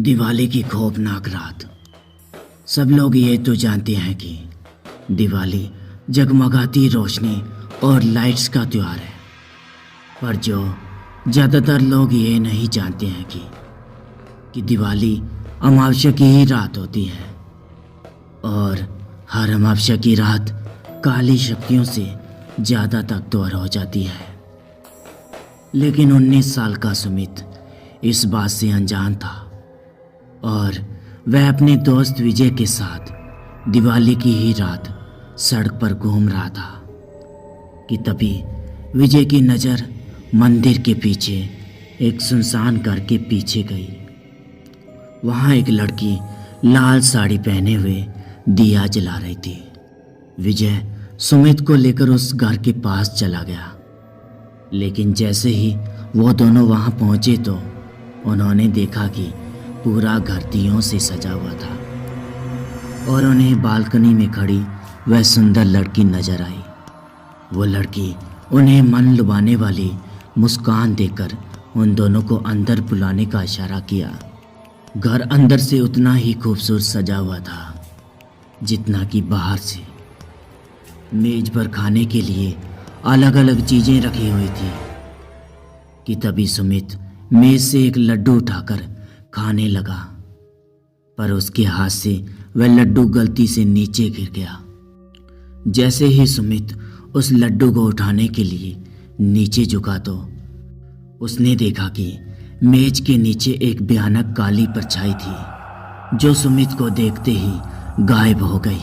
दिवाली की खौफनाक रात। सब लोग ये तो जानते हैं कि दिवाली जगमगाती रोशनी और लाइट्स का त्यौहार है, पर जो ज़्यादातर लोग ये नहीं जानते हैं कि दिवाली अमावस्या की ही रात होती है और हर अमावस्या की रात काली शक्तियों से ज़्यादा ताकतवर हो जाती है। लेकिन 19 साल का सुमित इस बात से अनजान था और वह अपने दोस्त विजय के साथ दिवाली की ही रात सड़क पर घूम रहा था कि तभी विजय की नज़र मंदिर के पीछे एक सुनसान घर के पीछे गई। वहाँ एक लड़की लाल साड़ी पहने हुए दिया जला रही थी। विजय सुमित को लेकर उस घर के पास चला गया, लेकिन जैसे ही वो दोनों वहाँ पहुँचे तो उन्होंने देखा कि पूरा घर दियों से सजा हुआ था और उन्हें बालकनी में खड़ी वह सुंदर लड़की नजर आई। वो लड़की उन्हें मन लुभाने वाली मुस्कान देकर उन दोनों को अंदर बुलाने का इशारा किया। घर अंदर से उतना ही खूबसूरत सजा हुआ था जितना कि बाहर से। मेज पर खाने के लिए अलग अलग चीज़ें रखी हुई थी कि तभी सुमित मेज से एक लड्डू उठाकर खाने लगा, पर उसके हाथ से वह लड्डू गलती से नीचे गिर गया। जैसे ही सुमित उस लड्डू को उठाने के लिए नीचे झुका तो उसने देखा कि मेज के नीचे एक भयानक काली परछाई थी जो सुमित को देखते ही गायब हो गई।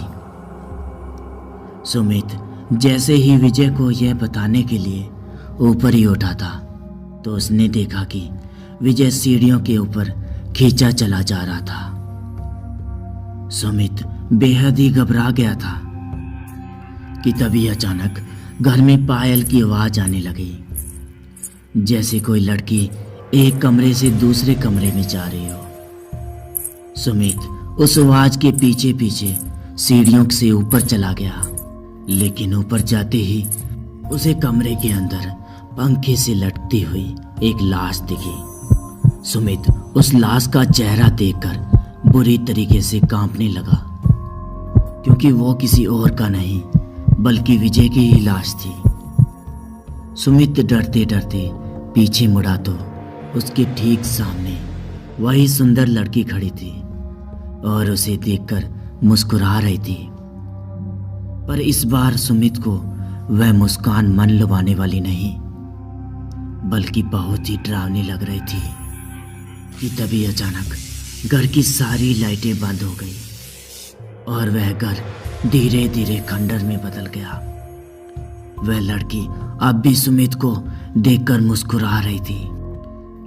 सुमित जैसे ही विजय को यह बताने के लिए ऊपर ही उठा था तो उसने देखा कि विजय सीढ़ियों के ऊपर खींचा चला जा रहा था। सुमित बेहद ही घबरा गया था कि तभी अचानक घर में पायल की आवाज आने लगी, जैसे कोई लड़की एक कमरे से दूसरे कमरे में जा रही हो। सुमित उस आवाज के पीछे पीछे सीढ़ियों से ऊपर चला गया, लेकिन ऊपर जाते ही उसे कमरे के अंदर पंखे से लटकती हुई एक लाश दिखी। सुमित उस लाश का चेहरा देखकर बुरी तरीके से कांपने लगा, क्योंकि वो किसी और का नहीं बल्कि विजय की ही लाश थी। सुमित डरते डरते पीछे मुड़ा तो उसके ठीक सामने वही सुंदर लड़की खड़ी थी और उसे देखकर मुस्कुरा रही थी। पर इस बार सुमित को वह मुस्कान मन लुभाने वाली नहीं बल्कि बहुत ही डरावनी लग रही थी कि तभी अचानक घर की सारी लाइटें बंद हो गई और वह घर धीरे धीरे खंडर में बदल गया। वह लड़की अब भी सुमित को देखकर मुस्कुरा रही थी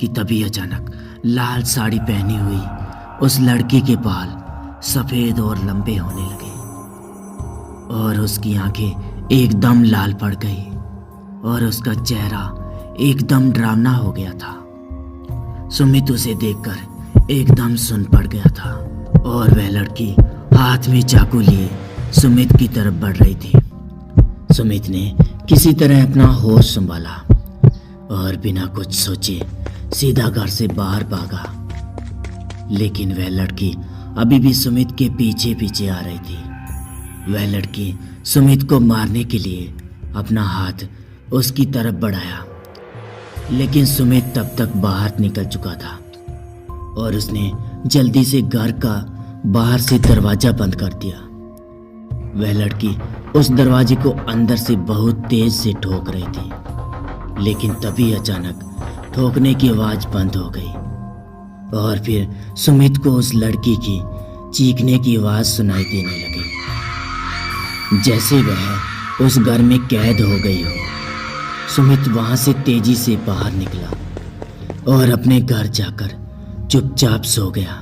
कि तभी अचानक लाल साड़ी पहनी हुई उस लड़की के बाल सफ़ेद और लंबे होने लगे और उसकी आंखें एकदम लाल पड़ गई और उसका चेहरा एकदम डरावना हो गया था। सुमित उसे देखकर एकदम सुन पड़ गया था और वह लड़की हाथ में चाकू लिए सुमित की तरफ बढ़ रही थी। सुमित ने किसी तरह अपना होश संभाला और बिना कुछ सोचे सीधा घर से बाहर भागा, लेकिन वह लड़की अभी भी सुमित के पीछे पीछे आ रही थी। वह लड़की सुमित को मारने के लिए अपना हाथ उसकी तरफ बढ़ाया, लेकिन सुमित तब तक बाहर निकल चुका था और उसने जल्दी से घर का बाहर से दरवाजा बंद कर दिया। वह लड़की उस दरवाजे को अंदर से बहुत तेज से ठोक रही थी, लेकिन तभी अचानक ठोकने की आवाज बंद हो गई और फिर सुमित को उस लड़की की चीखने की आवाज सुनाई देने लगी, जैसे वह उस घर में कैद हो गई हो। सुमित वहां से तेजी से बाहर निकला और अपने घर जाकर चुपचाप सो गया।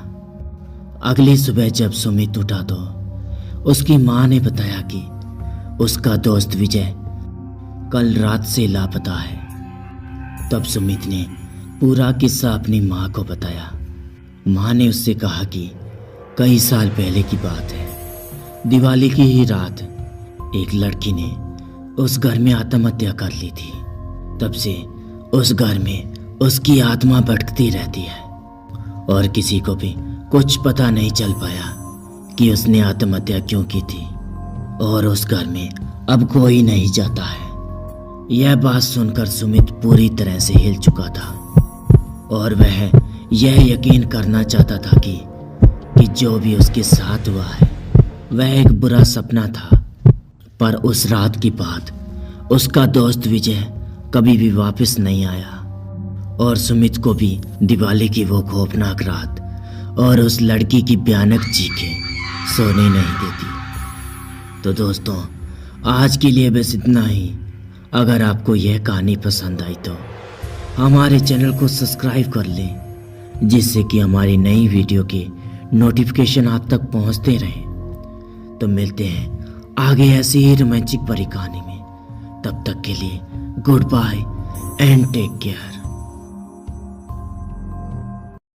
अगली सुबह जब सुमित उठा तो उसकी मां ने बताया कि उसका दोस्त विजय कल रात से लापता है। तब सुमित ने पूरा किस्सा अपनी मां को बताया। मां ने उससे कहा कि कई साल पहले की बात है, दिवाली की ही रात एक लड़की ने उस घर में आत्महत्या कर ली थी। तब से उस घर में उसकी आत्मा भटकती रहती है और किसी को भी कुछ पता नहीं चल पाया कि उसने आत्महत्या क्यों की थी और उस घर में अब कोई नहीं जाता है। यह बात सुनकर सुमित पूरी तरह से हिल चुका था और वह यह यकीन करना चाहता था कि जो भी उसके साथ हुआ है वह एक बुरा सपना था। पर उस रात की बात उसका दोस्त विजय कभी भी वापस नहीं आया और सुमित को भी दिवाली की वो खौफनाक रात और उस लड़की की भयानक चीखें सोने नहीं देती। तो दोस्तों, आज के लिए बस इतना ही। अगर आपको यह कहानी पसंद आई तो हमारे चैनल को सब्सक्राइब कर लें, जिससे कि हमारी नई वीडियो के नोटिफिकेशन आप तक पहुंचते रहें। तो मिलते हैं आगे ऐसी ही रोमांचिक भरी कहानी में। तब तक के लिए goodbye and take care.